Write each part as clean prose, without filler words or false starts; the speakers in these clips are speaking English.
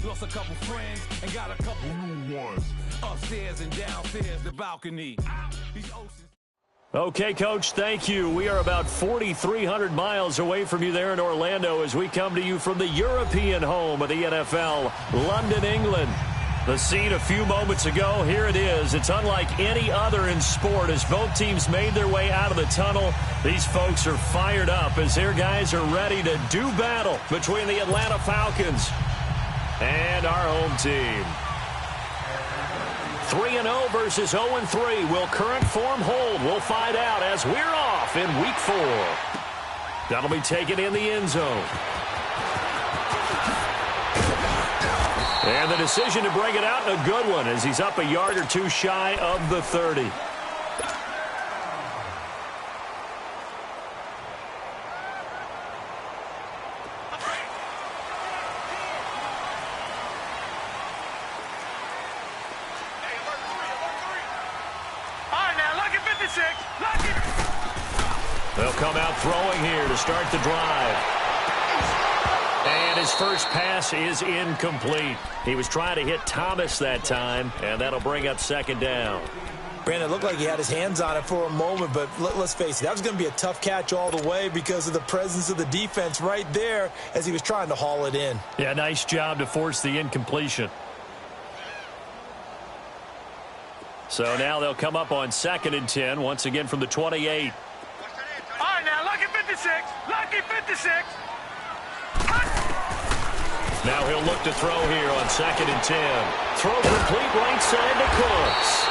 Lost a couple friends and got a couple new ones. Upstairs and downstairs, the balcony. These oceans. Okay, Coach, thank you. We are about 4,300 miles away from you there in Orlando as we come to you from the European home of the NFL, London, England. The scene a few moments ago, here it is. It's unlike any other in sport as both teams made their way out of the tunnel. These folks are fired up as their guys are ready to do battle between the Atlanta Falcons and our home team. 3-0 versus 0-3. Will current form hold? We'll find out as we're off in Week 4. That'll be taken in the end zone. And the decision to bring it out, a good one, as he's up a yard or two shy of the 30. They'll come out throwing here to start the drive. And his first pass is incomplete. He was trying to hit Thomas that time, and that'll bring up second down. Brandon, it looked like he had his hands on it for a moment, but let's face it, that was going to be a tough catch all the way because of the presence of the defense right there as he was trying to haul it in. Yeah, nice job to force the incompletion. So now they'll come up on 2nd and 10, once again from the 28. All right, now, lucky 56. Lucky 56. Now he'll look to throw here on 2nd and 10. Throw complete right side to Cooks.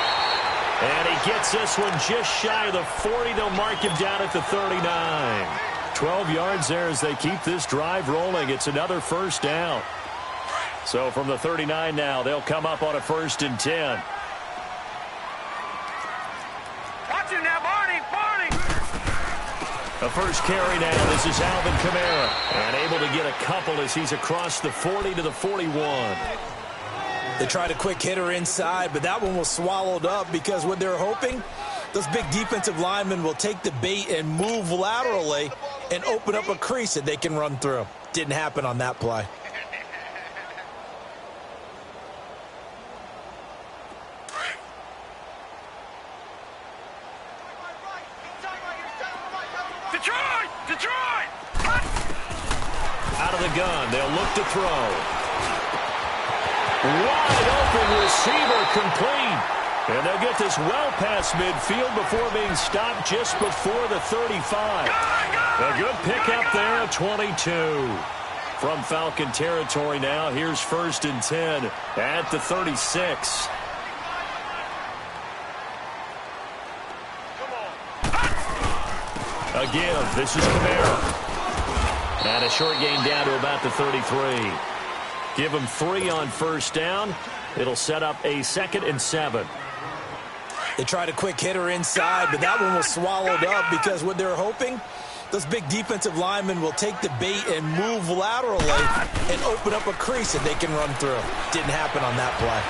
And he gets this one just shy of the 40. They'll mark him down at the 39. 12 yards there as they keep this drive rolling. It's another first down. So from the 39 now, they'll come up on a 1st and 10. Watch him now, Barney. The first carry now, this is Alvin Kamara. And able to get a couple as he's across the 40 to the 41. They tried a quick hitter inside, but that one was swallowed up because what they're hoping, those big defensive linemen will take the bait and move laterally and open up a crease that they can run through. Didn't happen on that play. Detroit! Out of the gun, they'll look to throw. Wide open receiver complete. And they'll get this well past midfield before being stopped just before the 35. A good pickup there at 22. From Falcon territory now, here's 1st and 10 at the 36. Again, this is Kamara. And a short gain down to about the 33. Give him 3 on 1st down. It'll set up a 2nd and 7. They tried a quick hitter inside, but that one was swallowed up because what they're hoping, those big defensive linemen will take the bait and move laterally and open up a crease that they can run through. Didn't happen on that play.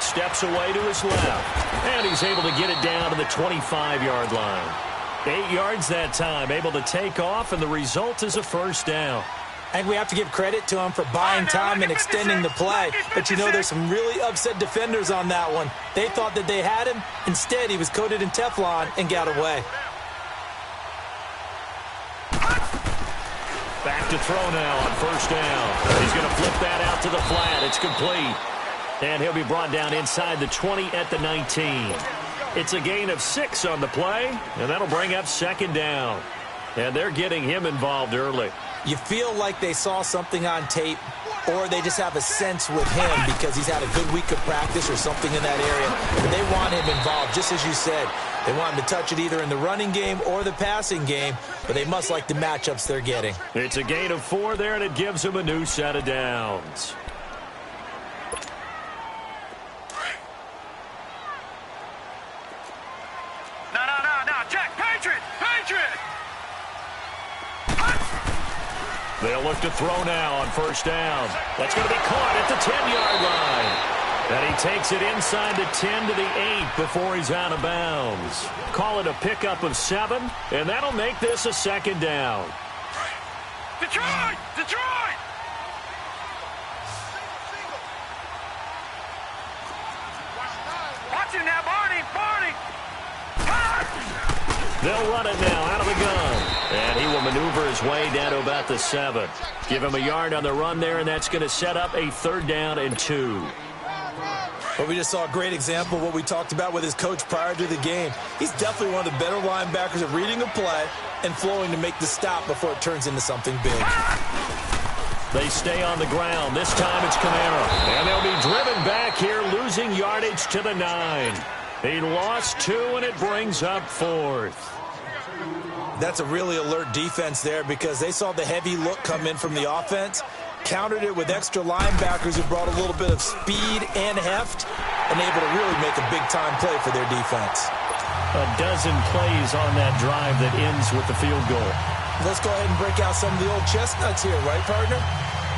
Steps away to his left. And he's able to get it down to the 25-yard line. 8 yards that time, able to take off, and the result is a 1st down. And we have to give credit to him for buying time and extending the play. But you know, there's some really upset defenders on that one. They thought that they had him. Instead, he was coated in Teflon and got away. Back to throw now on 1st down. He's going to flip that out to the flat. It's complete. And he'll be brought down inside the 20 at the 19. It's a gain of 6 on the play, and that'll bring up 2nd down. And they're getting him involved early. You feel like they saw something on tape, or they just have a sense with him because he's had a good week of practice or something in that area. But they want him involved, just as you said. They want him to touch it either in the running game or the passing game, but they must like the matchups they're getting. It's a gain of 4 there, and it gives him a new set of downs. They'll look to throw now on 1st down. That's going to be caught at the 10-yard line. And he takes it inside the 10 to the 8 before he's out of bounds. Call it a pickup of 7, and that'll make this a 2nd down. Detroit! They'll run it now out of the gun. And he will maneuver his way down to about the 7. Give him a yard on the run there, and that's going to set up a 3rd down and 2. Well, we just saw a great example of what we talked about with his coach prior to the game. He's definitely one of the better linebackers at reading a play and flowing to make the stop before it turns into something big. They stay on the ground. This time it's Kamara. And they'll be driven back here, losing yardage to the 9. He lost 2, and it brings up 4th. That's a really alert defense there because they saw the heavy look come in from the offense, countered it with extra linebackers who brought a little bit of speed and heft, and able to really make a big-time play for their defense. A dozen plays on that drive that ends with the field goal. Let's go ahead and break out some of the old chestnuts here, right, partner?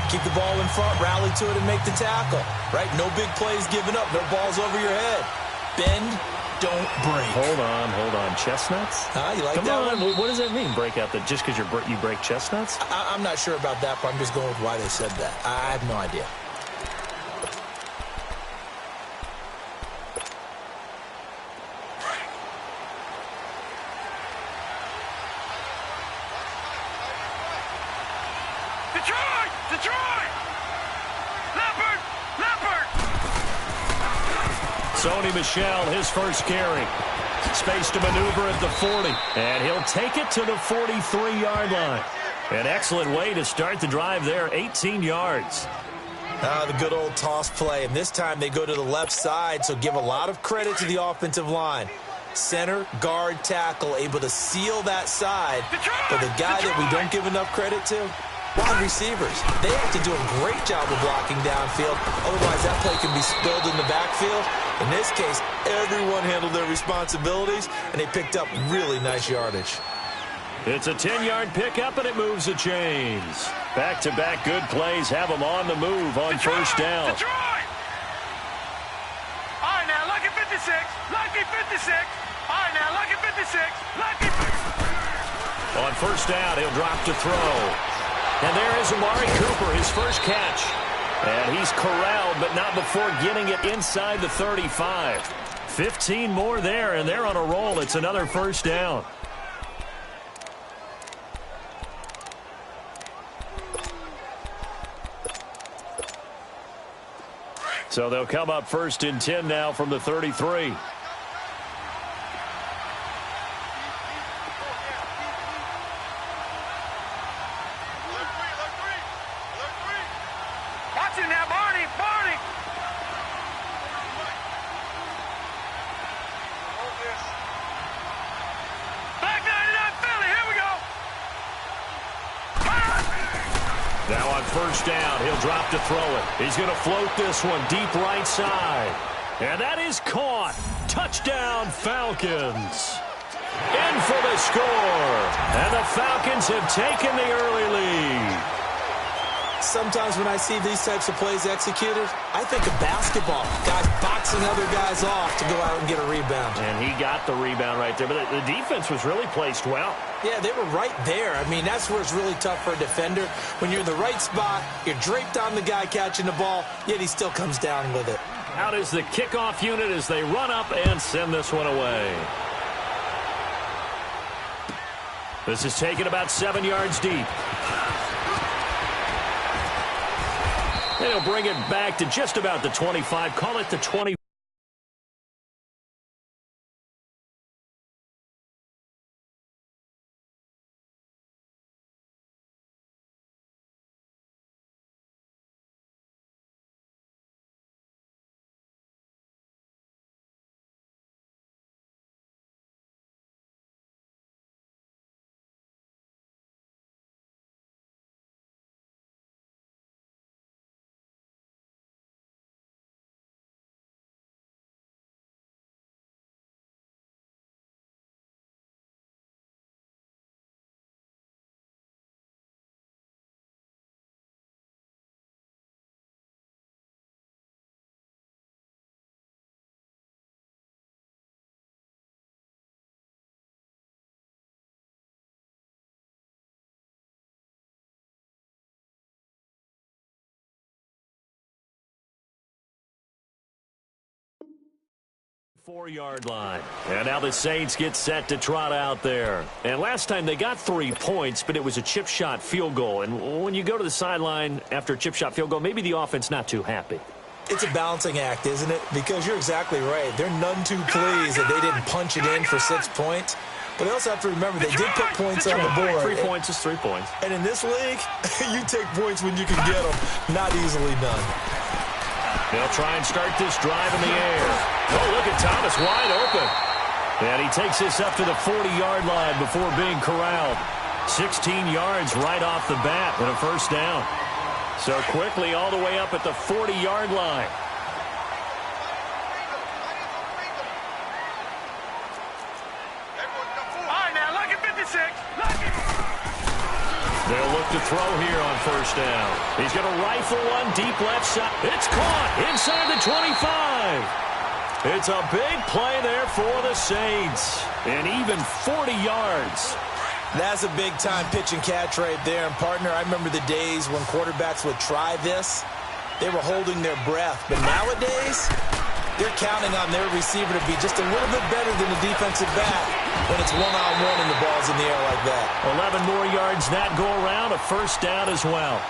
Keep the ball in front, rally to it, and make the tackle, right? No big plays given up, no balls over your head. Bend, don't break. Hold on. Chestnuts? You like Come that on. one? What does that mean, break out? That just because you break chestnuts? I'm not sure about that, but I'm just going with why they said that. I have no idea. Detroit! Leopard! Sony Michel, his first carry. Space to maneuver at the 40. And he'll take it to the 43-yard line. An excellent way to start the drive there, 18 yards. The good old toss play. And this time they go to the left side, so give a lot of credit to the offensive line. Center, guard, tackle, able to seal that side. But the guy that we don't give enough credit to, wide receivers. They have to do a great job of blocking downfield. Otherwise, that play can be spilled in the backfield. In this case, everyone handled their responsibilities, and they picked up really nice yardage. It's a 10-yard pickup, and it moves the chains. Back-to-back good plays have them on the move on first down. Detroit! All right, now, lucky 56. Lucky 56. All right, now, lucky 56. Lucky 56. On first down, he'll drop to throw. And there is Amari Cooper, his first catch. And he's corralled, but not before getting it inside the 35. 15 more there, and they're on a roll. It's another first down. So they'll come up 1st and 10 now from the 33. Now on first down, he'll drop to throw it. He's going to float this one deep right side. And that is caught. Touchdown, Falcons. In for the score. And the Falcons have taken the early lead. Sometimes when I see these types of plays executed, I think of basketball. Guys boxing other guys off to go out and get a rebound. And he got the rebound right there. But the defense was really placed well. Yeah, they were right there. I mean, that's where it's really tough for a defender. When you're in the right spot, you're draped on the guy catching the ball, yet he still comes down with it. Out is the kickoff unit as they run up and send this one away. This is taken about 7 yards deep. They'll bring it back to just about the 25. Call it the 20. 4-yard line. And now the Saints get set to trot out there. And last time they got 3 points, but it was a chip shot field goal. And when you go to the sideline after a chip shot field goal, maybe the offense not too happy. It's a balancing act, isn't it? Because you're exactly right. They're none too pleased that they didn't punch it in for 6 points. But they also have to remember they did put points on the board. 3 points is 3 points. And in this league, you take points when you can get them. Not easily done. They'll try and start this drive in the air. Oh, look at Thomas wide open. And he takes this up to the 40-yard line before being corralled. 16 yards right off the bat and a first down. So quickly all the way up at the 40-yard line. All right, now, look at 56. Look at... They'll look to throw here on first down. He's going to rifle one deep left side. It's caught inside the 25. It's a big play there for the Saints. And even 40 yards. That's a big-time pitch and catch right there. And, partner, I remember the days when quarterbacks would try this. They were holding their breath. But nowadays, they're counting on their receiver to be just a little bit better than the defensive back when it's one-on-one and the ball's in the air like that. 11 more yards that go around, a first down as well.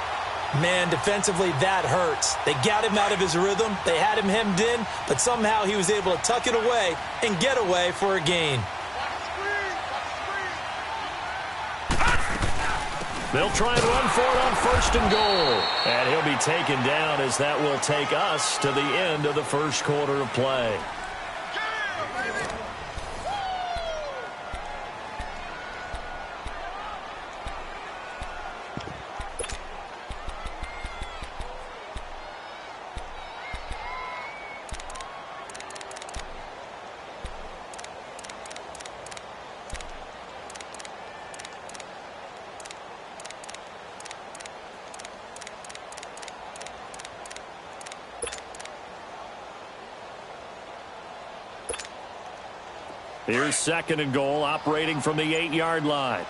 Man, defensively, that hurts. They got him out of his rhythm. They had him hemmed in, but somehow he was able to tuck it away and get away for a gain. They'll try and run for it on first and goal. And he'll be taken down as that will take us to the end of the first quarter of play. Here's second and goal, operating from the 8-yard line.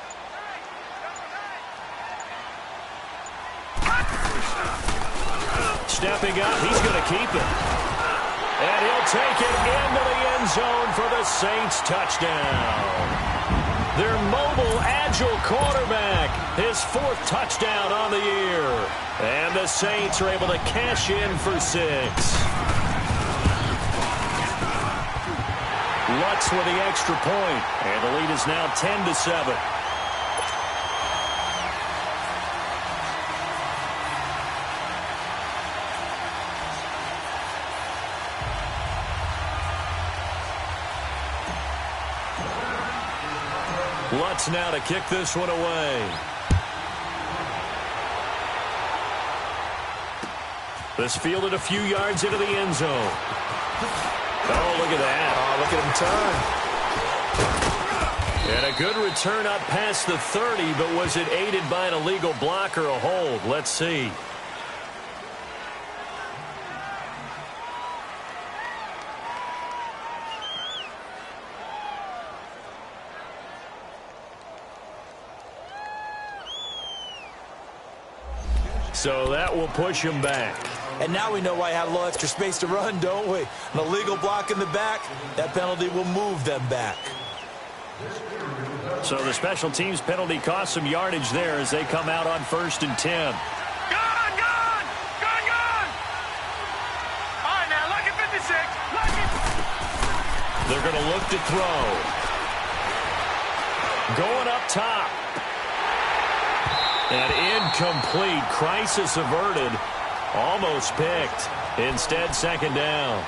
Stepping up, he's going to keep it. And he'll take it into the end zone for the Saints touchdown. Their mobile, agile quarterback, his 4th touchdown on the year. And the Saints are able to cash in for 6. Lutz with the extra point, and the lead is now 10-7. Lutz now to kick this one away. This fielded a few yards into the end zone. Oh, look at that. Oh, look at him turn. And a good return up past the 30, but was it aided by an illegal block or a hold? Let's see. So that will push him back. And now we know why I had a little extra space to run, don't we? An illegal block in the back, that penalty will move them back. So the special teams penalty cost some yardage there as they come out on 1st and 10. Gone! Gone! Gone, gone! All right, now, look at 56. Look at... They're going to look to throw. Going up top. And incomplete. Crisis averted. Almost picked. Instead, second down.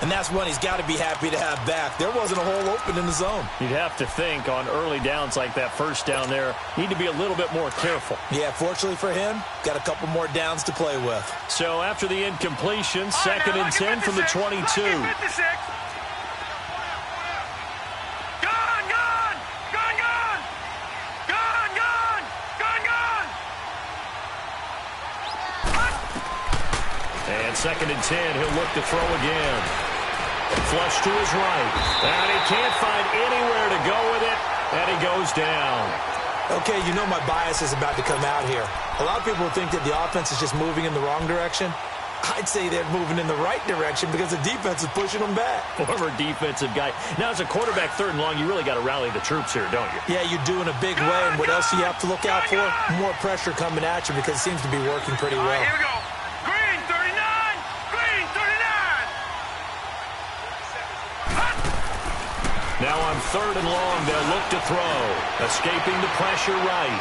And that's one he's got to be happy to have back. There wasn't a hole open in the zone. You'd have to think on early downs like that first down there, need to be a little bit more careful. Yeah, fortunately for him, got a couple more downs to play with. So after the incompletion, second and 10 from the 22. Second and 10, he'll look to throw again. Flush to his right. And he can't find anywhere to go with it, and he goes down. Okay, you know my bias is about to come out here. A lot of people think that the offense is just moving in the wrong direction. I'd say they're moving in the right direction because the defense is pushing them back. Former defensive guy. Now, as a quarterback, 3rd and long, you really got to rally the troops here, don't you? Yeah, you do in a big way. And what else do you have to look out for? More pressure coming at you because it seems to be working pretty well. All right, here we go. Green 39. Green 39. Now on 3rd and long, they'll look to throw. Escaping the pressure right.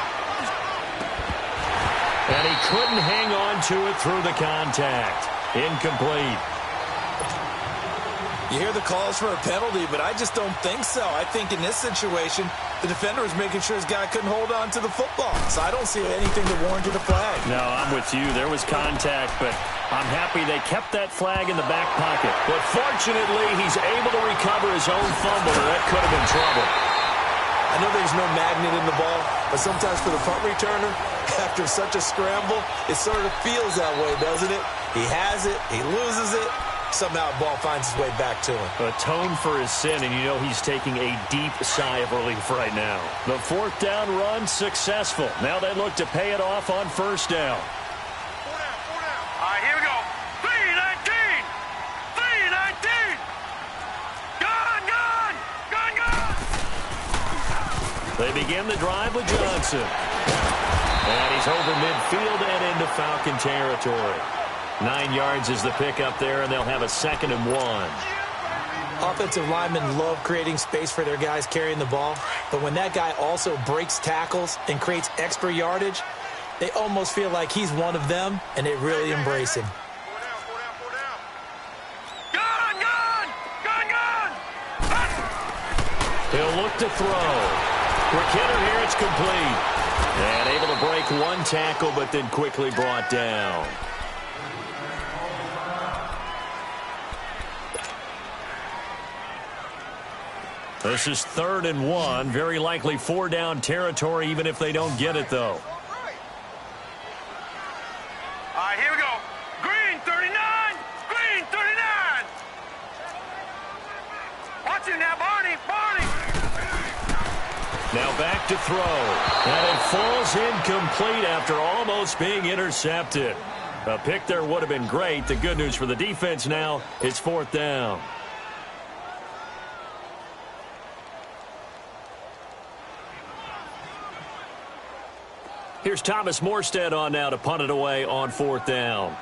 And he couldn't hang on to it through the contact. Incomplete. You hear the calls for a penalty, but I just don't think so. I think in this situation, the defender was making sure his guy couldn't hold on to the football. So I don't see anything that warranted a flag. No, I'm with you. There was contact, but I'm happy they kept that flag in the back pocket. But fortunately, he's able to recover his own fumble, or that could have been trouble. I know there's no magnet in the ball, but sometimes for the punt returner, after such a scramble, it sort of feels that way, doesn't it? He has it, he loses it, somehow the ball finds its way back to him. Atone for his sin, and you know he's taking a deep sigh of relief right now. The 4th down run successful. Now they look to pay it off on 1st down. All right, here we go. 319. 319. Gun, gun. Gun, gun. They begin the drive with Johnson. And he's over midfield and into Falcon territory. 9 yards is the pickup there, and they'll have a 2nd and 1. Offensive linemen love creating space for their guys carrying the ball, but when that guy also breaks tackles and creates extra yardage, they almost feel like he's one of them, and they really embrace him. Gun, gun. Gun, gun. He'll look to throw. McKinnon here, it's complete. And able to break 1 tackle, but then quickly brought down. This is 3rd and 1. Very likely 4 down territory, even if they don't get it, though. All right, here we go. Green 39. Green 39. Watch it now, Barney. Barney. Now back to throw. And it falls incomplete after almost being intercepted. A pick there would have been great. The good news for the defense now, it's 4th down. Here's Thomas Morstead on now to punt it away on 4th down.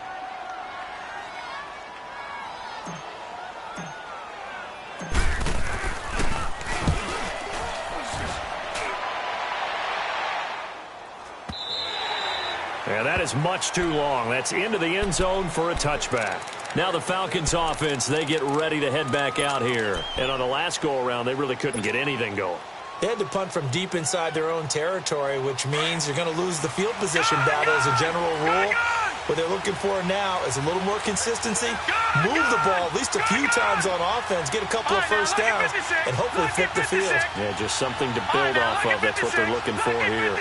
And that is much too long. That's into the end zone for a touchback. Now the Falcons offense, they get ready to head back out here. And on the last go-around, they really couldn't get anything going. They had to punt from deep inside their own territory, which means you're going to lose the field position battle as a general rule. What they're looking for now is a little more consistency, move the ball at least a few times on offense, get a couple of first downs, and hopefully flip the field. Yeah, just something to build off of. That's what they're looking for here.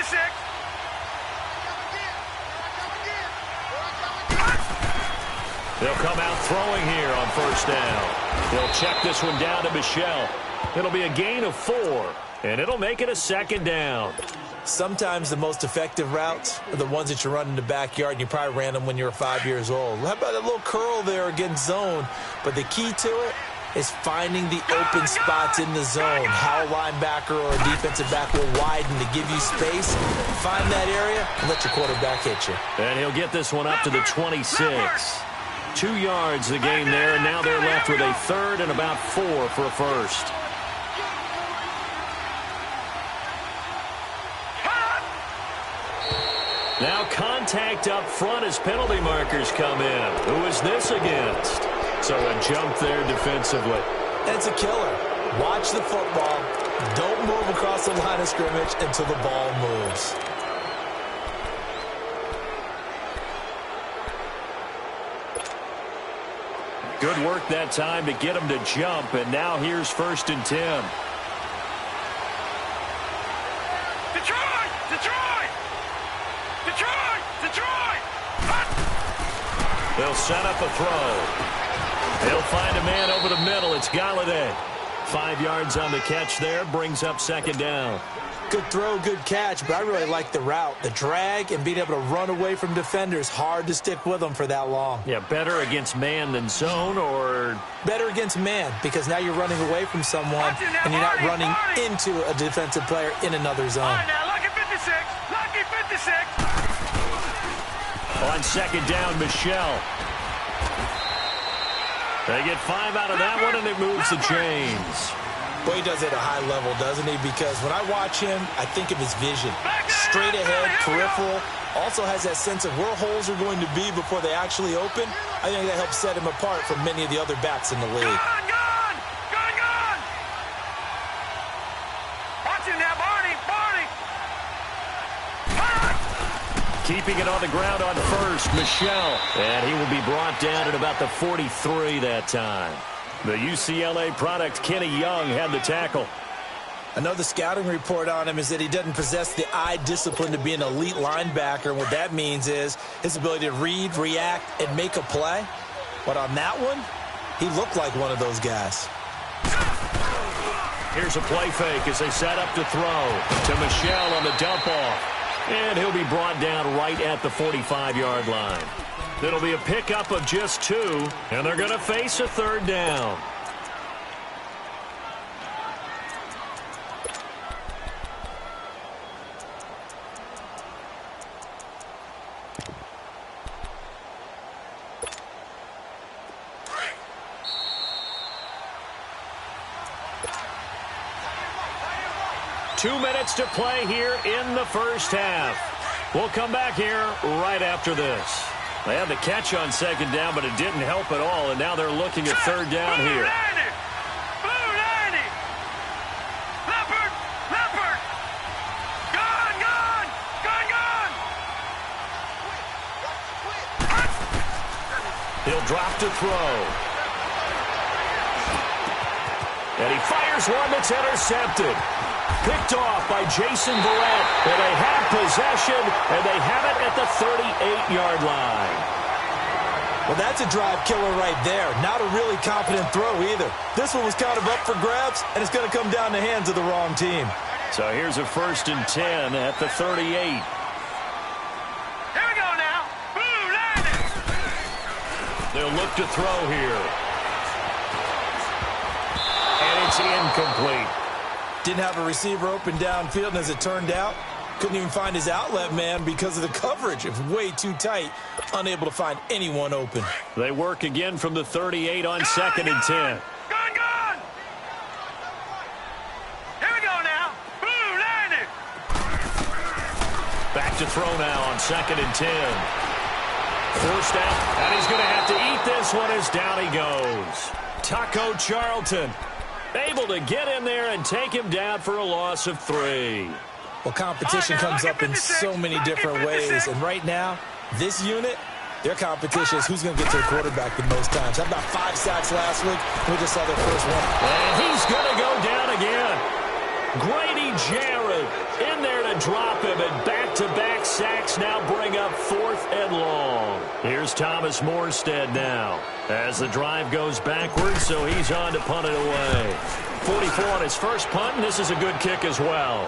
They'll come out throwing here on 1st down. They'll check this one down to Michel. It'll be a gain of 4, and it'll make it a 2nd down. Sometimes the most effective routes are the ones that you run in the backyard, and you probably ran them when you were 5 years old. How about a little curl there against zone? But the key to it is finding the open spots in the zone. How a linebacker or a defensive back will widen to give you space. Find that area and let your quarterback hit you. And he'll get this one up to the 26. 2 yards the game there, and now they're left with a 3rd and about 4 for a first. Now contact up front as penalty markers come in. Who is this against? So a jump there defensively. And it's a killer. Watch the football. Don't move across the line of scrimmage until the ball moves. Good work that time to get him to jump, and now here's 1st and 10. Detroit! Detroit! Detroit! Detroit! They'll set up a throw. They'll find a man over the middle. It's Galladay. 5 yards on the catch there, brings up 2nd down. Good throw, good catch, but I really like the route. The drag and being able to run away from defenders, hard to stick with them for that long. Yeah, better against man than zone, or? Better against man, because now you're running away from someone and you're not running into a defensive player in another zone. All right, now, lucky 56. Lucky 56. On second down, Michelle. They get 5 out of that one, and it moves the chains. Boy, he does it at a high level, doesn't he? Because when I watch him, I think of his vision. Straight ahead, peripheral. Also has that sense of where holes are going to be before they actually open. I think that helps set him apart from many of the other backs in the league. Gone, gone. Gone, gone. Watch him now, Barney. Barney. Keeping it on the ground on first, Michelle. And he will be brought down at about the 43 that time. The UCLA product, Kenny Young, had the tackle. Another scouting report on him is that he doesn't possess the eye discipline to be an elite linebacker. And what that means is his ability to read, react, and make a play. But on that one, he looked like one of those guys. Here's a play fake as they set up to throw to Michelle on the dump off. And he'll be brought down right at the 45-yard line. It'll be a pickup of just 2, and they're going to face a third down. Two minutes to play here in the first half. We'll come back here right after this. They had the catch on second down, but it didn't help at all, and now they're looking at third down here. Blue 90. Leopard. Leopard. Gone, gone. Gone, gone. He'll drop to throw. And he fires one that's intercepted. Picked off by Jason Verrett. And they have possession, and they have it at the 38-yard line. Well, that's a drive killer right there. Not a really confident throw either. This one was kind of up for grabs, and it's going to come down the hands of the wrong team. So here's a 1st and 10 at the 38. Here we go now. Blue 90. They'll look to throw here. And it's incomplete. Didn't have a receiver open downfield, and as it turned out, couldn't even find his outlet man because of the coverage. It was way too tight, unable to find anyone open. They work again from the 38 on 2nd and 10. Gone, gone. Here we go now. Blue 90. Back to throw now on 2nd and 10. Forced out, and he's going to have to eat this one as down he goes. Taco Charlton able to get in there and take him down for a loss of 3. Well, competition comes up in so many different ways. And right now, this unit, their competition is who's going to get to the quarterback the most times. How about 5 sacks last week? We just saw their first one. And he's going to go down again. Grady Jarrett in there to drop him, and back-to-back sacks now bring up 4th and long. Here's Thomas Morstead now as the drive goes backwards, so he's on to punt it away. 44 on his first punt, and this is a good kick as well.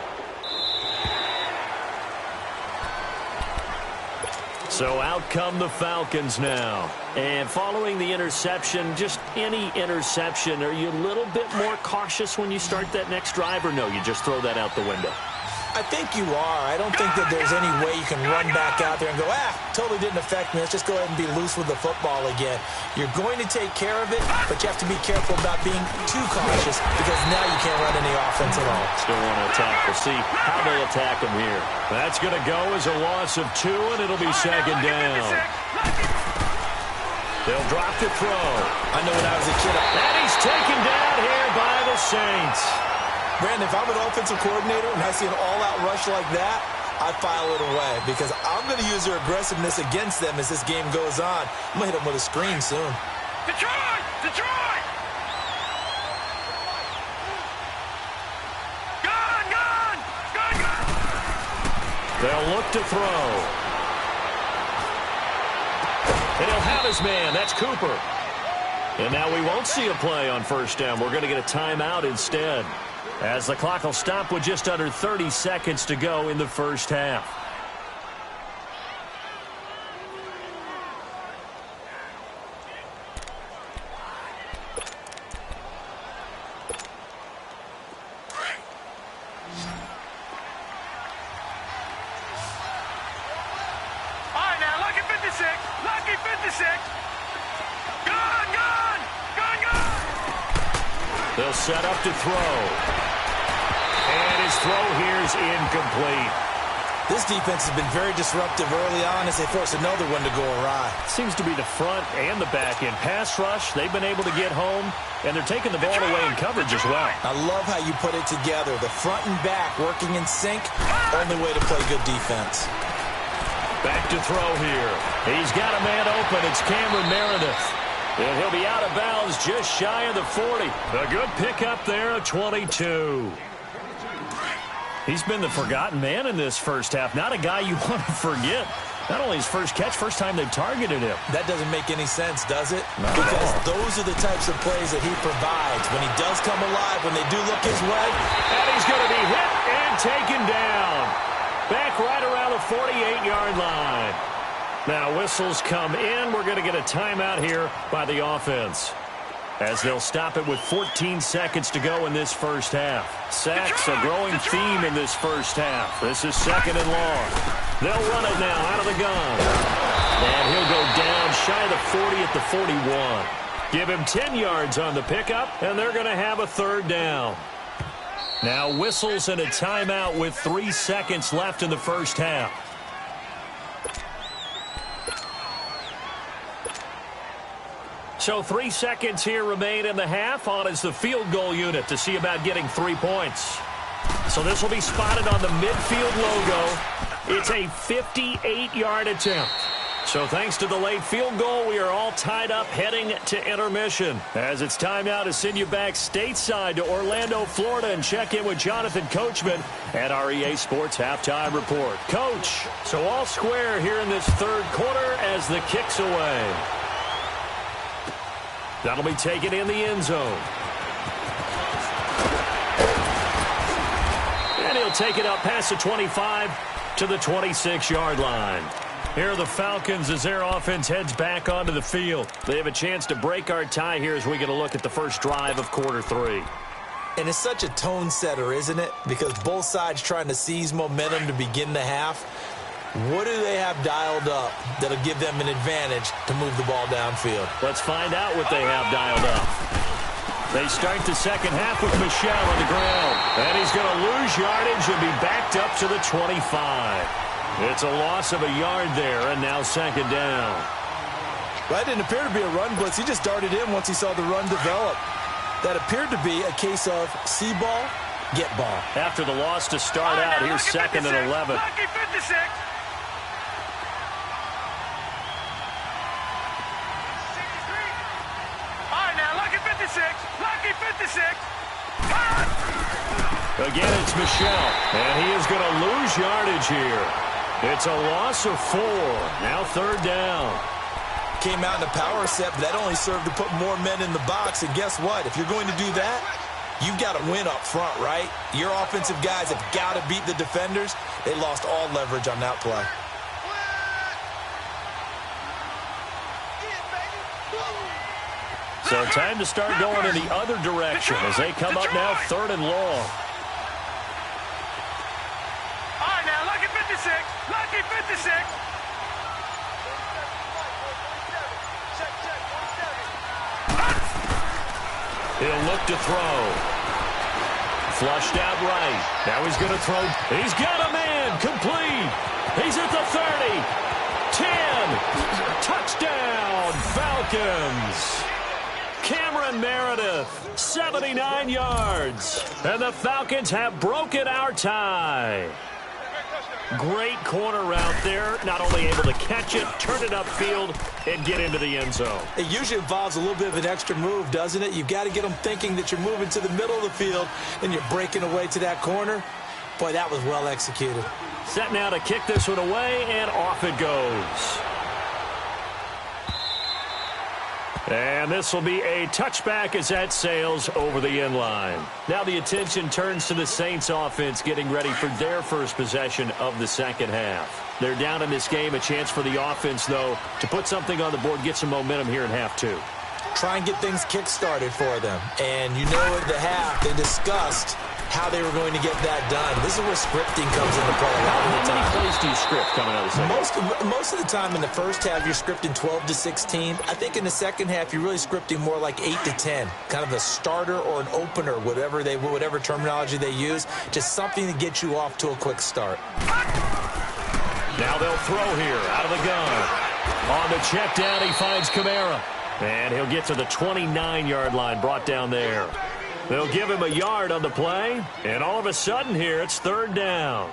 So out come the Falcons now. And following the interception, just any interception, are you a little bit more cautious when you start that next drive, or no, you just throw that out the window? I think you are. I don't think that there's any way you can run back out there and go, totally didn't affect me. Let's just go ahead and be loose with the football again. You're going to take care of it, but you have to be careful about being too cautious because now you can't run any offense at all. Still want to attack. We'll see how they attack him here. That's going to go as a loss of 2, and it'll be second down. They'll drop to throw. I know when I was a kid. And he's taken down here by the Saints. Brandon, if I'm an offensive coordinator and I see an all-out rush like that, I file it away because I'm going to use their aggressiveness against them as this game goes on. I'm going to hit them with a screen soon. Detroit! Detroit! Gone, gone! Gone, gone! They'll look to throw. And he'll have his man. That's Cooper. And now we won't see a play on first down. We're going to get a timeout instead. as the clock will stop with just under 30 seconds to go in the first half. They'll set up to throw. And his throw here is incomplete. This defense has been very disruptive early on as they force another one to go awry. Seems to be the front and the back end. Pass rush, they've been able to get home, and they're taking the ball away in coverage as well. I love how you put it together. The front and back working in sync, only way to play good defense. Back to throw here. He's got a man open. It's Cameron Meredith. And he'll be out of bounds just shy of the 40. A good pickup there of 22. He's been the forgotten man in this first half. Not a guy you want to forget. Not only his first catch, first time they've targeted him. That doesn't make any sense, does it? Not because those are the types of plays that he provides. When he does come alive, when they do look his way. And he's going to be hit and taken down. Back right around the 48-yard line. Now whistles come in. We're going to get a timeout here by the offense, as they'll stop it with 14 seconds to go in this first half. Sacks, a growing theme in this first half. This is second and long. They'll run it now out of the gun. And he'll go down shy of the 40 at the 41. Give him 10 yards on the pickup, and they're going to have a third down. Now whistles and a timeout with 3 seconds left in the first half. So 3 seconds here remain in the half. On is the field goal unit to see about getting 3 points. So this will be spotted on the midfield logo. It's a 58-yard attempt. So thanks to the late field goal, we are all tied up heading to intermission. As it's time now to send you back stateside to Orlando, Florida, and check in with Jonathan Coachman at our EA Sports Halftime Report. Coach, so all square here in this third quarter as the kick's away. That'll be taken in the end zone. And he'll take it up past the 25 to the 26-yard line. Here are the Falcons as their offense heads back onto the field. They have a chance to break our tie here as we get a look at the first drive of quarter 3. And it's such a tone setter, isn't it? Because both sides trying to seize momentum to begin the half. What do they have dialed up that'll give them an advantage to move the ball downfield? Let's find out what they have dialed up. They start the second half with Michel on the ground. And he's going to lose yardage and be backed up to the 25. It's a loss of a yard there, and now second down. That didn't appear to be a run blitz. He just darted in once he saw the run develop. That appeared to be a case of see ball, get ball. After the loss to start out, here's second and 11. Lucky 56. Lucky 56. Again, it's Michel, and he is going to lose yardage here. It's a loss of 4. Now third down. Came out in a power set, but that only served to put more men in the box. And guess what? If you're going to do that, you've got to win up front, right? Your offensive guys have got to beat the defenders. They lost all leverage on that play. So time to start going in the other direction as they come up now third and long. All right, now, lucky 56. Lucky 56. He'll look to throw. Flushed out right. Now he's going to throw. He's got a man. Complete. He's at the 30. 10. Touchdown, Falcons. Cameron Meredith, 79 yards. And the Falcons have broken our tie. Great corner route there. Not only able to catch it, turn it upfield, and get into the end zone. It usually involves a little bit of an extra move, doesn't it? You've got to get them thinking that you're moving to the middle of the field and you're breaking away to that corner. Boy, that was well executed. Set now to kick this one away, and off it goes. And this will be a touchback as that sails over the end line. Now the attention turns to the Saints offense getting ready for their first possession of the second half. They're down in this game. A chance for the offense, though, to put something on the board, get some momentum here in half two. Try and get things kick-started for them. And you know at the half, they discussed how they were going to get that done. This is where scripting comes into play a lot of the time. How many plays do you script coming out of the second? Most of the time in the first half, you're scripting 12 to 16. I think in the second half, you're really scripting more like 8 to 10. Kind of a starter or an opener, whatever terminology they use. Just something to get you off to a quick start. Now they'll throw here out of the gun. On the check down, he finds Kamara. And he'll get to the 29-yard line, brought down there. They'll give him a yard on the play, and all of a sudden here, it's third down.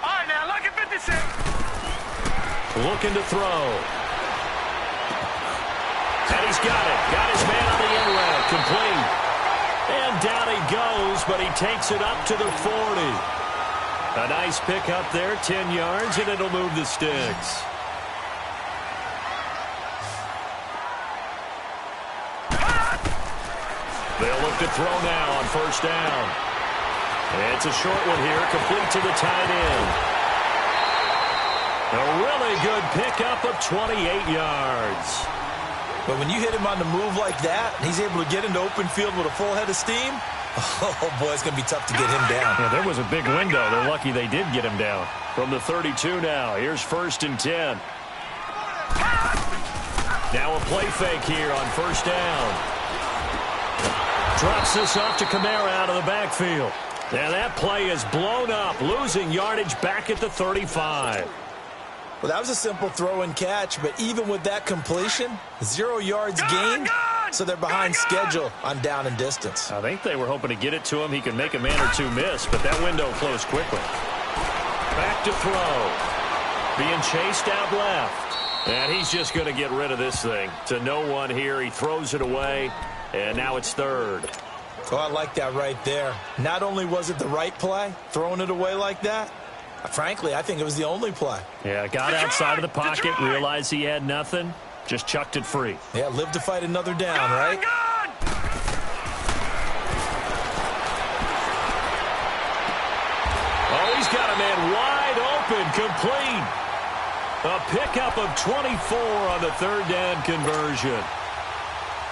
All right, now, look at 56. Looking to throw. And he's got it. Got his man on the end route. Complete. And down he goes, but he takes it up to the 40. A nice pick up there, 10 yards, and it'll move the sticks. They'll look to throw now on first down. It's a short one here, complete to the tight end. A really good pickup of 28 yards. But when you hit him on the move like that, and he's able to get into open field with a full head of steam, oh, boy, it's going to be tough to get him down. Yeah, there was a big window. They're lucky they did get him down. From the 32 now, here's 1st and 10. Now a play fake here on first down. Drops this off to Kamara out of the backfield. And that play is blown up, losing yardage back at the 35. Well, that was a simple throw and catch, but even with that completion, 0 yards gained, so they're behind schedule on down and distance. I think they were hoping to get it to him. He could make a man or two miss, but that window closed quickly. Back to throw. Being chased out left. And he's just going to get rid of this thing. To no one here. He throws it away. And now it's third. Oh, I like that right there. Not only was it the right play, throwing it away like that, frankly, I think it was the only play. Yeah, got outside of the pocket, realized he had nothing, just chucked it free. Yeah, live to fight another down, right? Oh, he's got a man wide open, complete. A pickup of 24 on the third down conversion.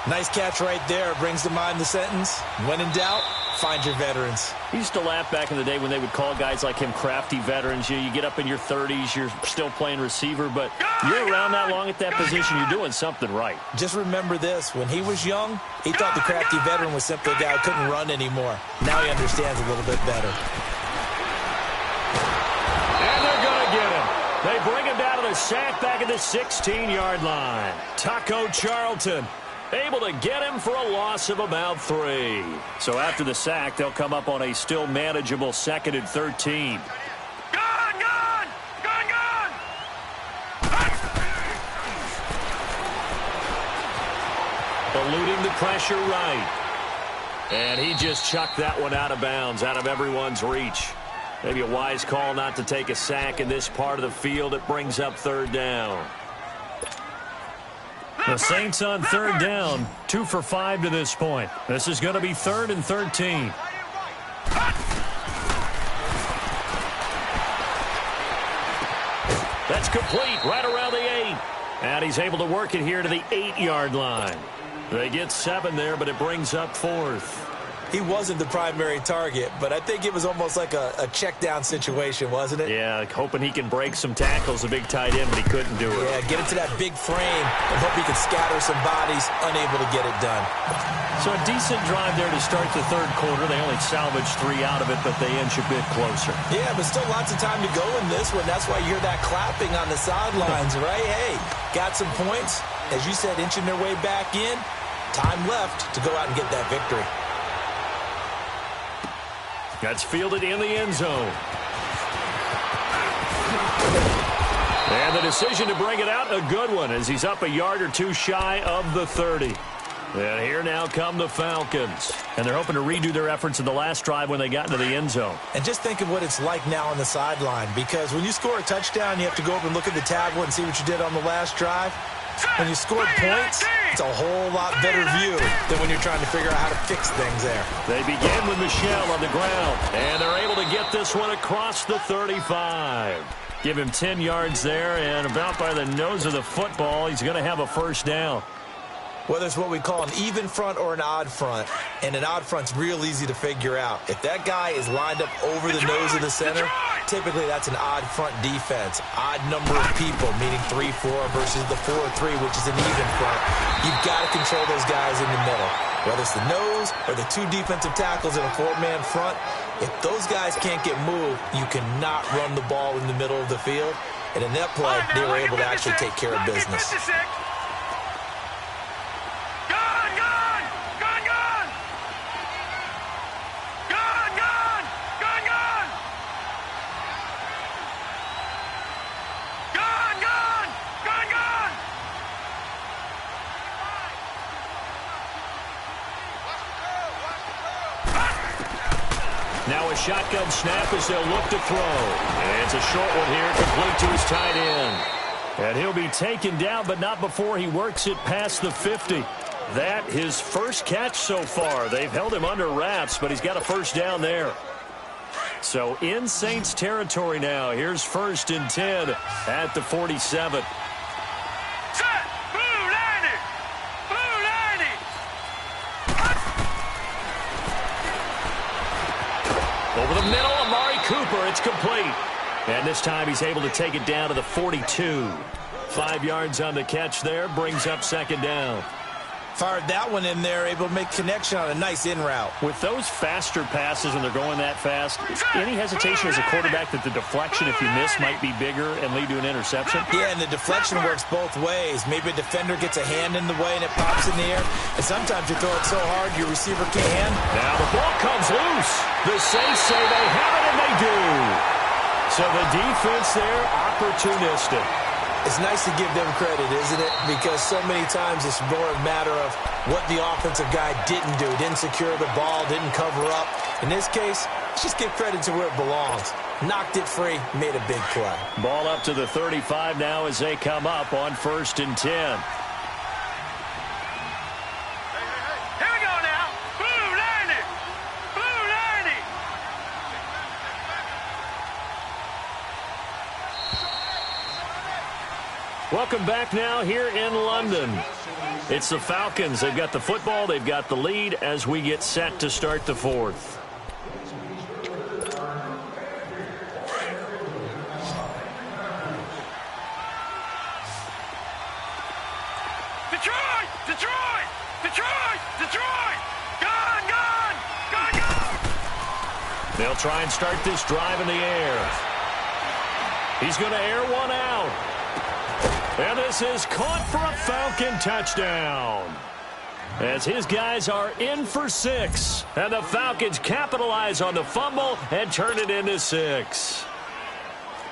Nice catch right there. Brings to mind the sentence, when in doubt, find your veterans. He used to laugh back in the day when they would call guys like him crafty veterans. You get up in your 30s, you're still playing receiver, but you're around that long at that position, you're doing something right. Just remember this. When he was young, he thought the crafty veteran was simply a guy who couldn't run anymore. Now he understands a little bit better. And they're going to get him. They bring him down to the sack back at the 16-yard line. Taco Charlton able to get him for a loss of about 3. So after the sack, they'll come up on a still manageable 2nd and 13. Gun! Eluding the pressure right. And he just chucked that one out of bounds, out of everyone's reach. Maybe a wise call not to take a sack in this part of the field. It brings up third down. The Saints on third down, 2 for 5 to this point. This is going to be 3rd and 13. That's complete right around the 8. And he's able to work it here to the 8-yard line. They get 7 there, but it brings up 4th. He wasn't the primary target, but I think it was almost like a check down situation, wasn't it? Yeah, hoping he can break some tackles, a big tight end, but he couldn't do it. Yeah, get into that big frame and hope he can scatter some bodies, unable to get it done. So a decent drive there to start the third quarter. They only salvaged 3 out of it, but they inch a bit closer. Yeah, but still lots of time to go in this one. That's why you hear that clapping on the sidelines, right? Hey, got some points. As you said, inching their way back in. Time left to go out and get that victory. That's fielded in the end zone. And the decision to bring it out, a good one, as he's up a yard or two shy of the 30. And here now come the Falcons. And they're hoping to redo their efforts in the last drive when they got into the end zone. And just think of what it's like now on the sideline, because when you score a touchdown, you have to go over and look at the tablet and see what you did on the last drive. When you score points, it's a whole lot better view than when you're trying to figure out how to fix things there. They begin with Michel on the ground, and they're able to get this one across the 35. Give him 10 yards there, and about by the nose of the football, he's going to have a first down. Whether it's what we call an even front or an odd front, and an odd front's real easy to figure out. If that guy is lined up over the nose of the center, typically that's an odd front defense. Odd number of people, meaning 3-4 versus the 4-3, which is an even front. You've got to control those guys in the middle. Whether it's the nose or the two defensive tackles in a four-man front, if those guys can't get moved, you cannot run the ball in the middle of the field. And in that play, they were able to actually take care of business. Now a shotgun snap as they'll look to throw. And it's a short one here, complete to his tight end. And he'll be taken down, but not before he works it past the 50. That his first catch so far. They've held him under wraps, but he's got a first down there. So in Saints territory now. Here's 1st and 10 at the 47. Over the middle, Amari Cooper, it's complete. And this time he's able to take it down to the 42. 5 yards on the catch there, brings up 2nd down. Fired that one in there, able to make connection on a nice in route. With those faster passes when they're going that fast, any hesitation as a quarterback that the deflection, if you miss, might be bigger and lead to an interception? Yeah, and the deflection works both ways. Maybe a defender gets a hand in the way and it pops in the air. And sometimes you throw it so hard your receiver can't handle. Now the ball comes loose. The Saints say they have it, and they do. So the defense there, opportunistic. It's nice to give them credit, isn't it? Because so many times it's more a matter of what the offensive guy didn't do. Didn't secure the ball, didn't cover up. In this case, let's just give credit to where it belongs. Knocked it free, made a big play. Ball up to the 35 now as they come up on 1st and 10. Welcome back now here in London. It's the Falcons. They've got the football. They've got the lead as we get set to start the 4th. Detroit! Detroit! Detroit! Detroit! Gone! Gone! Gone! Gone! They'll try and start this drive in the air. He's going to air one out. And this is caught for a Falcon touchdown. As his guys are in for 6. And the Falcons capitalize on the fumble and turn it into 6.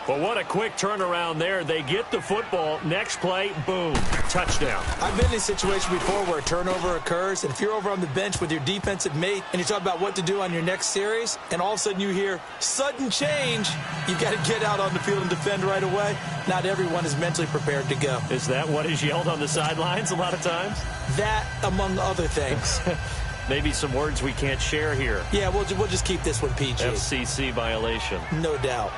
But what a quick turnaround there. They get the football. Next play, boom, touchdown. I've been in a situation before where a turnover occurs, and if you're over on the bench with your defensive mate and you talk about what to do on your next series, and all of a sudden you hear sudden change, you've got to get out on the field and defend right away. Not everyone is mentally prepared to go. Is that what is yelled on the sidelines a lot of times? That, among other things. Maybe some words we can't share here. Yeah, we'll just keep this one PG. FCC violation. No doubt.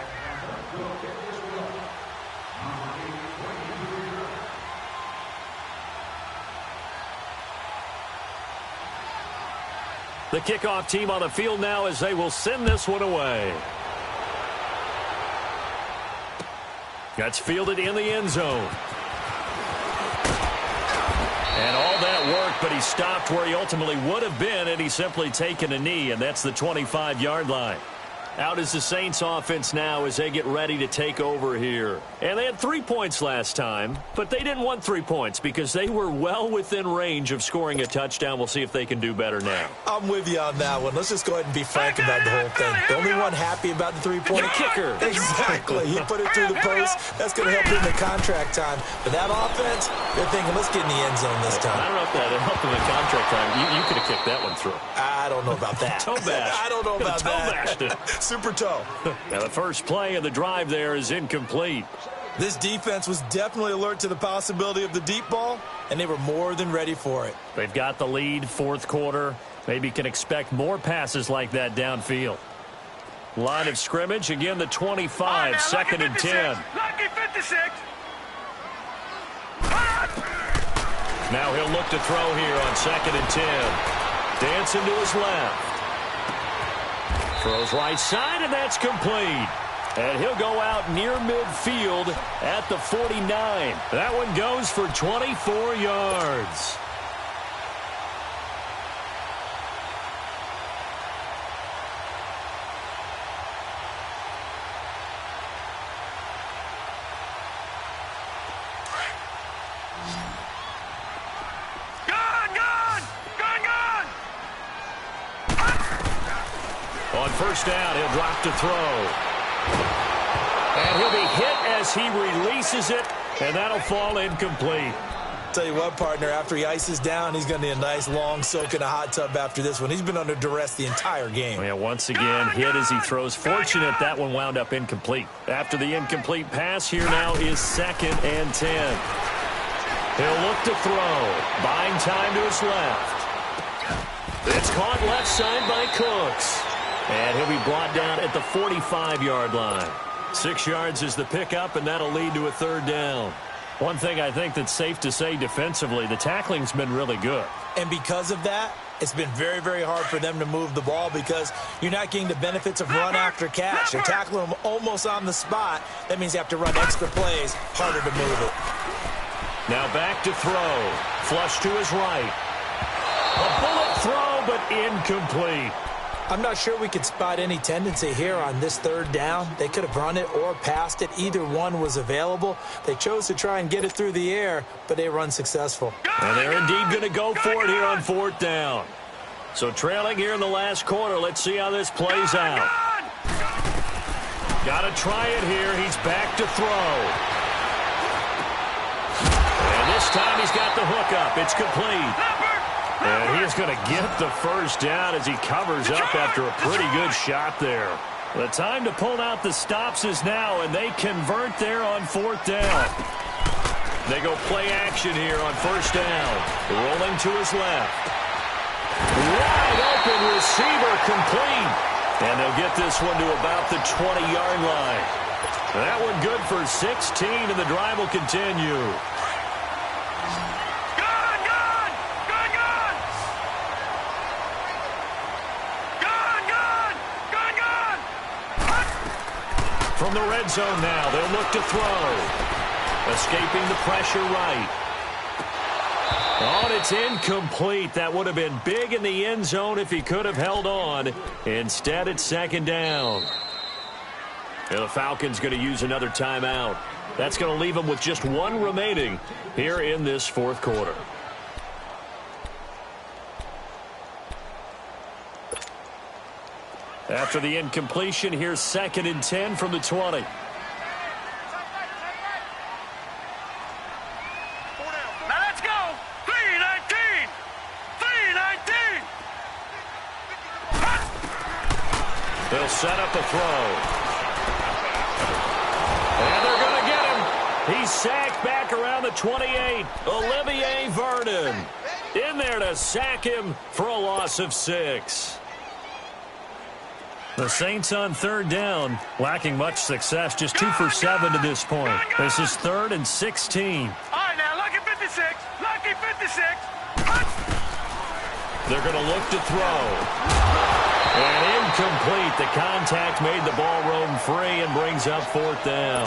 The kickoff team on the field now as they will send this one away. That's fielded in the end zone. And all that work, but he stopped where he ultimately would have been, and he's simply taken a knee, and that's the 25-yard line. Out is the Saints offense now as they get ready to take over here. And they had 3 points last time, but they didn't want 3 points because they were well within range of scoring a touchdown. We'll see if they can do better now. I'm with you on that one. Let's just go ahead and be frank about the whole thing. The only one happy about the three-point kicker. Exactly. He put it through the post. That's going to help him in contract time. But that offense, they're thinking, let's get in the end zone this time. I don't know if that helped him in contract time. You could have kicked that one through. I don't know about that. Toe bash. I don't know about toe that. Bashed it. Super toe. Now the first play of the drive there is incomplete. This defense was definitely alert to the possibility of the deep ball, and they were more than ready for it. They've got the lead, fourth quarter. Maybe can expect more passes like that downfield. Line of scrimmage, again the 25, second and 10. Lucky 56. Now he'll look to throw here on second and 10. Dancing to his left. Throws right side, and that's complete. And he'll go out near midfield at the 49. That one goes for 24 yards. On first down, he'll drop to throw. And he'll be hit as he releases it, and that'll fall incomplete. Tell you what, partner, after he ices down, he's going to need a nice long soak in a hot tub after this one. He's been under duress the entire game. Yeah, once again, hit as he throws. Fortunate that one wound up incomplete. After the incomplete pass, here now is second and 10. He'll look to throw. Buying time to his left. It's caught left side by Cooks. And he'll be brought down at the 45-yard line. 6 yards is the pickup, and that'll lead to a third down. One thing I think that's safe to say defensively, the tackling's been really good. And because of that, it's been very, very hard for them to move the ball because you're not getting the benefits of run after catch. You're tackling them almost on the spot. That means you have to run extra plays, harder to move it. Now back to throw. Flush to his right. A bullet throw, but incomplete. I'm not sure we could spot any tendency here on this third down. They could have run it or passed it. Either one was available. They chose to try and get it through the air, but they were unsuccessful. And they're indeed going to go for it here on fourth down. So trailing here in the last quarter. Let's see how this plays out. Got to try it here. He's back to throw. And this time he's got the hook up. It's complete. And he is going to get the first down as he covers up after a pretty good shot there. The time to pull out the stops is now, and they convert there on fourth down. They go play action here on first down. Rolling to his left. Wide open receiver complete. And they'll get this one to about the 20-yard line. That one good for 16, and the drive will continue. From the red zone now, they'll look to throw. Escaping the pressure right. Oh, and it's incomplete. That would have been big in the end zone if he could have held on. Instead, it's second down. And the Falcons going to use another timeout. That's going to leave them with just one remaining here in this fourth quarter. After the incompletion, here's second and 10 from the 20. Now let's go. 3-19. 3-19. They'll set up a throw. And they're going to get him. He's sacked back around the 28. Olivier Vernon in there to sack him for a loss of 6. The Saints on third down, lacking much success, just 2 for 7 to this point. This is 3rd and 16. All right, now, lucky 56. Lucky 56. They're going to look to throw. And incomplete. The contact made the ball roam free and brings up fourth down.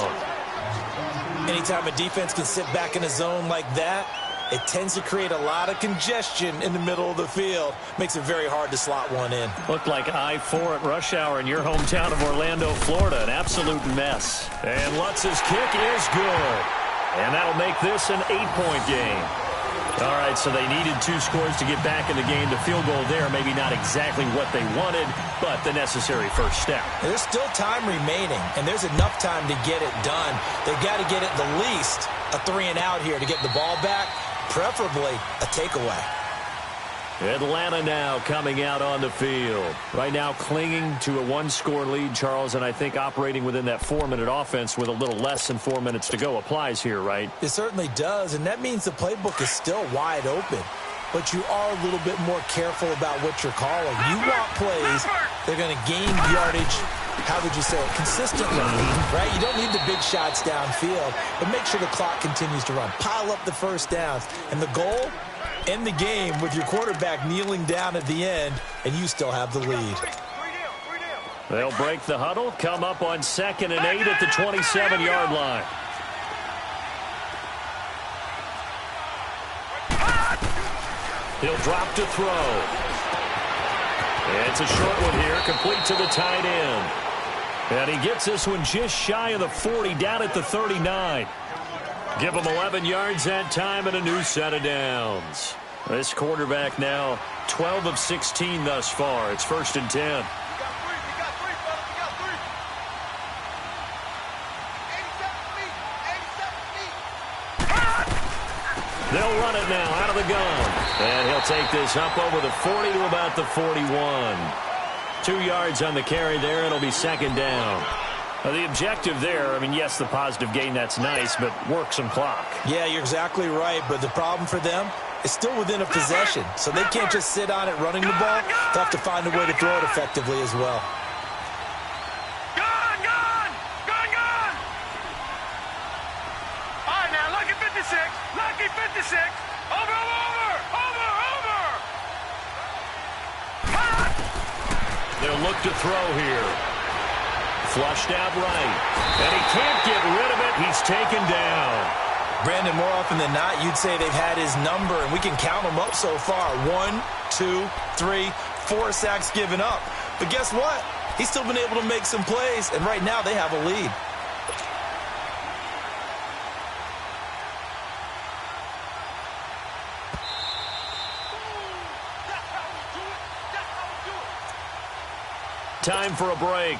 Anytime a defense can sit back in a zone like that, it tends to create a lot of congestion in the middle of the field. Makes it very hard to slot one in. Looked like I-4 at rush hour in your hometown of Orlando, Florida. An absolute mess. And Lutz's kick is good. And that'll make this an 8-point game. All right, so they needed 2 scores to get back in the game. The field goal there, maybe not exactly what they wanted, but the necessary first step. There's still time remaining, and there's enough time to get it done. They've got to get at the least a 3-and-out here to get the ball back, preferably a takeaway. Atlanta now coming out on the field. Right now clinging to a one-score lead, Charles, and I think operating within that 4-minute offense with a little less than 4 minutes to go applies here, right? It certainly does, and that means the playbook is still wide open. But you are a little bit more careful about what you're calling. You want plays that are going to gain yardage, how would you say it, consistently, right? You don't need the big shots downfield, but make sure the clock continues to run. Pile up the first downs. And the goal, end the game with your quarterback kneeling down at the end, and you still have the lead. They'll break the huddle, come up on 2nd and 8 at the 27-yard line. He'll drop to throw. It's a short one here, complete to the tight end. And he gets this one just shy of the 40, down at the 39. Give him 11 yards that time and a new set of downs. This quarterback now 12 of 16 thus far. It's 1st and 10. They'll run it now out of the gun. And he'll take this up over the 40 to about the 41. 2 yards on the carry there. It'll be 2nd down. The objective there, I mean, yes, the positive gain, that's nice, but work some clock. Yeah, you're exactly right, but the problem for them is still within a possession. So they can't just sit on it running the ball. They'll have to find a way to throw it effectively as well. All right, now, lucky 56. Lucky 56. Over. They'll look to throw here. Flushed out right. And he can't get rid of it. He's taken down. Brandon, more often than not, you'd say they've had his number, and we can count them up so far. 1, 2, 3, 4 sacks given up. But guess what? He's still been able to make some plays, and right now they have a lead. Time for a break.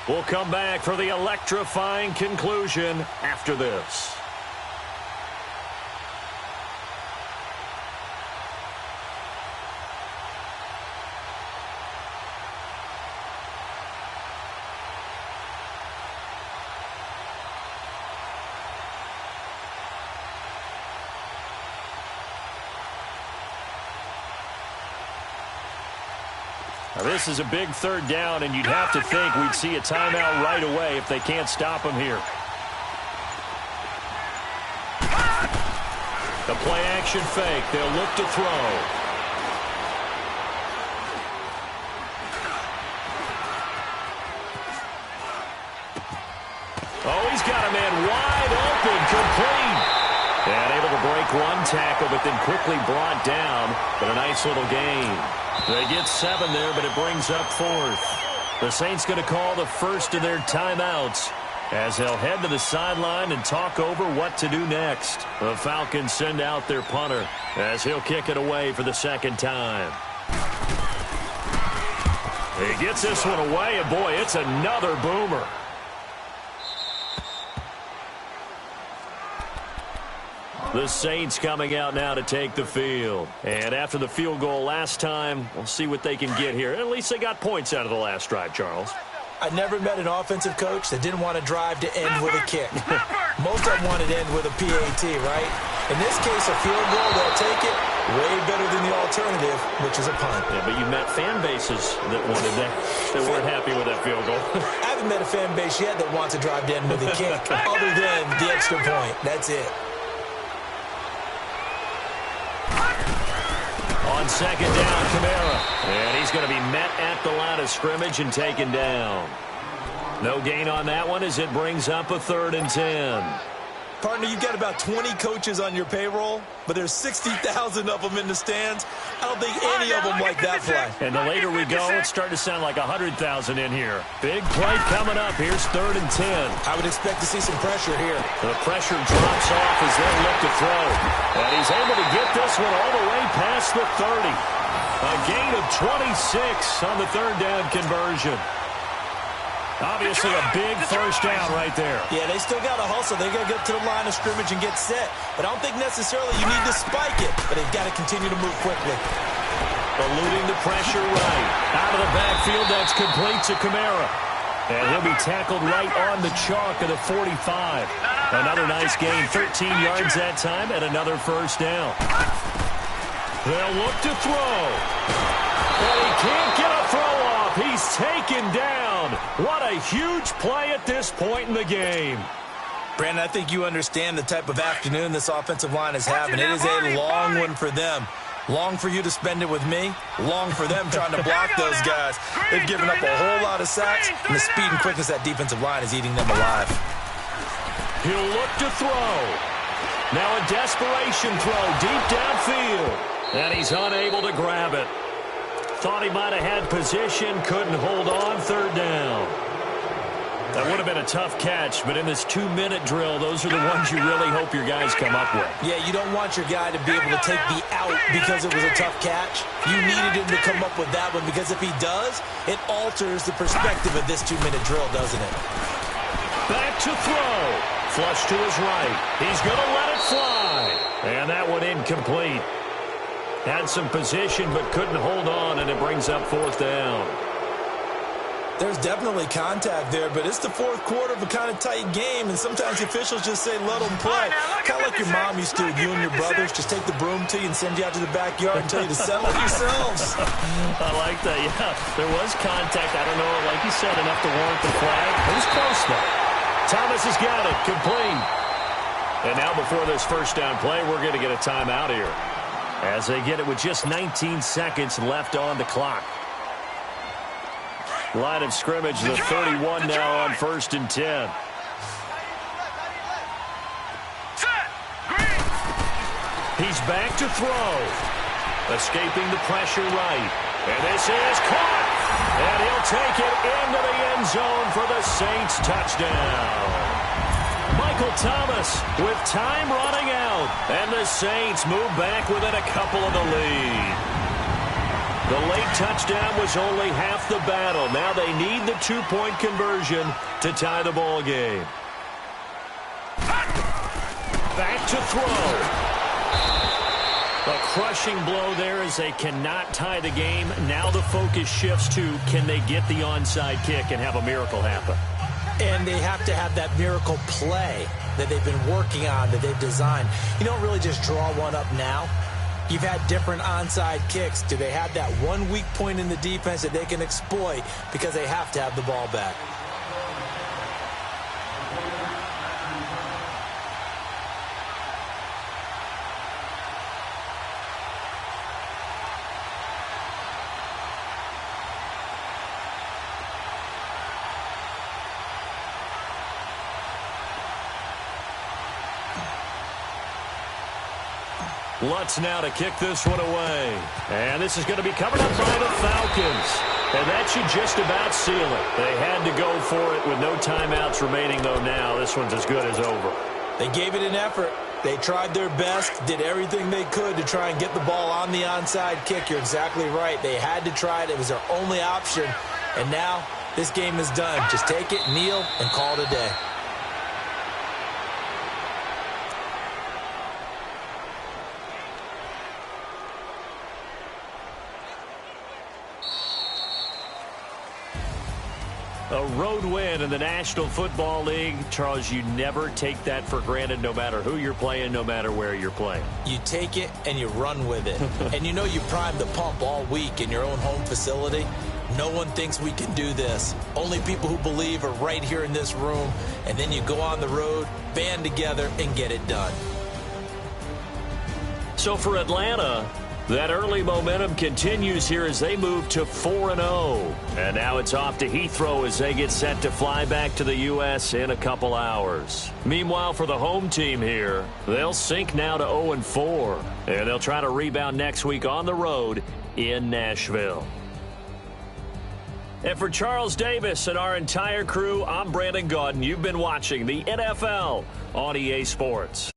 We'll come back for the electrifying conclusion after this. Now, this is a big 3rd down, and you'd have to think we'd see a timeout right away if they can't stop him here. The play-action fake. They'll look to throw. Oh, he's got a man wide open, complete. And able to break one tackle, but then quickly brought down. But a nice little gain. They get 7 there, but it brings up 4th. The Saints going to call the first of their timeouts as they'll head to the sideline and talk over what to do next. The Falcons send out their punter as he'll kick it away for the 2nd time. He gets this one away, and boy, it's another boomer. The Saints coming out now to take the field. And after the field goal last time, we'll see what they can get here. At least they got points out of the last drive, Charles. I never met an offensive coach that didn't want to drive to end with a kick. Most of them wanted to end with a PAT, right? In this case, a field goal, they'll take it. Way better than the alternative, which is a punt. Yeah, but you met fan bases that wanted that, that weren't happy with that field goal. I haven't met a fan base yet that wants to drive to end with a kick, other than the extra point. That's it. On 2nd down, Kamara. And he's going to be met at the line of scrimmage and taken down. No gain on that one as it brings up a 3rd and 10. Partner, you've got about 20 coaches on your payroll, but there's 60,000 of them in the stands. I don't think any of them like that play. And the later we go, it's starting to sound like 100,000 in here. Big play coming up. Here's 3rd and 10. I would expect to see some pressure here. The pressure drops off as they look to throw. And he's able to get this one all the way past the 30. A gain of 26 on the 3rd down conversion. Obviously a big first down right there. Yeah, they still got to hustle. They got to get to the line of scrimmage and get set. But I don't think necessarily you need to spike it, but they've got to continue to move quickly. Eluding the pressure right. Out of the backfield, that's complete to Kamara. And he'll be tackled right on the chalk of the 45. Another nice gain, 13 yards that time, and another first down. They'll look to throw. But he can't get a throw off. He's taken down. What a huge play at this point in the game. Brandon, I think you understand the type of afternoon this offensive line is having. It is a long one for them. Long for you to spend it with me. Long for them trying to block those guys. They've given up a whole lot of sacks, and the speed and quickness of that defensive line is eating them alive. He'll look to throw. Now a desperation throw deep downfield. And he's unable to grab it. Thought he might have had position, couldn't hold on, third down. That would have been a tough catch, but in this 2-minute drill, those are the ones you really hope your guys come up with. Yeah, you don't want your guy to be able to take the out because it was a tough catch. You needed him to come up with that one, because if he does, it alters the perspective of this 2-minute drill, doesn't it? Back to throw. Flush to his right. He's going to let it fly. And that one incomplete. Had some position but couldn't hold on, and it brings up fourth down. There's definitely contact there, but it's the fourth quarter of a kind of tight game, and sometimes the officials just say, let them play. Kind of like your mom used to with you and your brothers. Just take the broom to you and send you out to the backyard and tell you to settle it yourselves. I like that, yeah. There was contact. I don't know, like you said, enough to warrant the flag. It was close, though. Thomas has got it, complete. And now before this first down play, we're going to get a timeout here, as they get it with just 19 seconds left on the clock. Line of scrimmage, the 31 now on 1st and 10. He's back to throw. Escaping the pressure right. And this is caught. And he'll take it into the end zone for the Saints touchdown. Michael Thomas with time running out. And the Saints move back within a couple of the lead. The late touchdown was only half the battle. Now they need the 2-point conversion to tie the ball game. Back to throw. A crushing blow there as they cannot tie the game. Now the focus shifts to, can they get the onside kick and have a miracle happen? And they have to have that miracle play that they've been working on, that they've designed. You don't really just draw one up now. You've had different onside kicks. Do they have that one weak point in the defense that they can exploit because they have to have the ball back? Lutz now to kick this one away. And this is going to be covered up by the Falcons. And that should just about seal it. They had to go for it with no timeouts remaining, though now. This one's as good as over. They gave it an effort. They tried their best, did everything they could to try and get the ball on the onside kick. You're exactly right. They had to try it. It was their only option. And now this game is done. Just take it, kneel, and call it a day. A road win in the National Football League. Charles, you never take that for granted, no matter who you're playing, no matter where you're playing. You take it and you run with it. And you know you primed the pump all week in your own home facility. No one thinks we can do this. Only people who believe are right here in this room. And then you go on the road, band together, and get it done. So for Atlanta, that early momentum continues here as they move to 4-0. And now it's off to Heathrow as they get set to fly back to the U.S. in a couple hours. Meanwhile, for the home team here, they'll sink now to 0-4. And they'll try to rebound next week on the road in Nashville. And for Charles Davis and our entire crew, I'm Brandon Gaudin. You've been watching the NFL on EA Sports.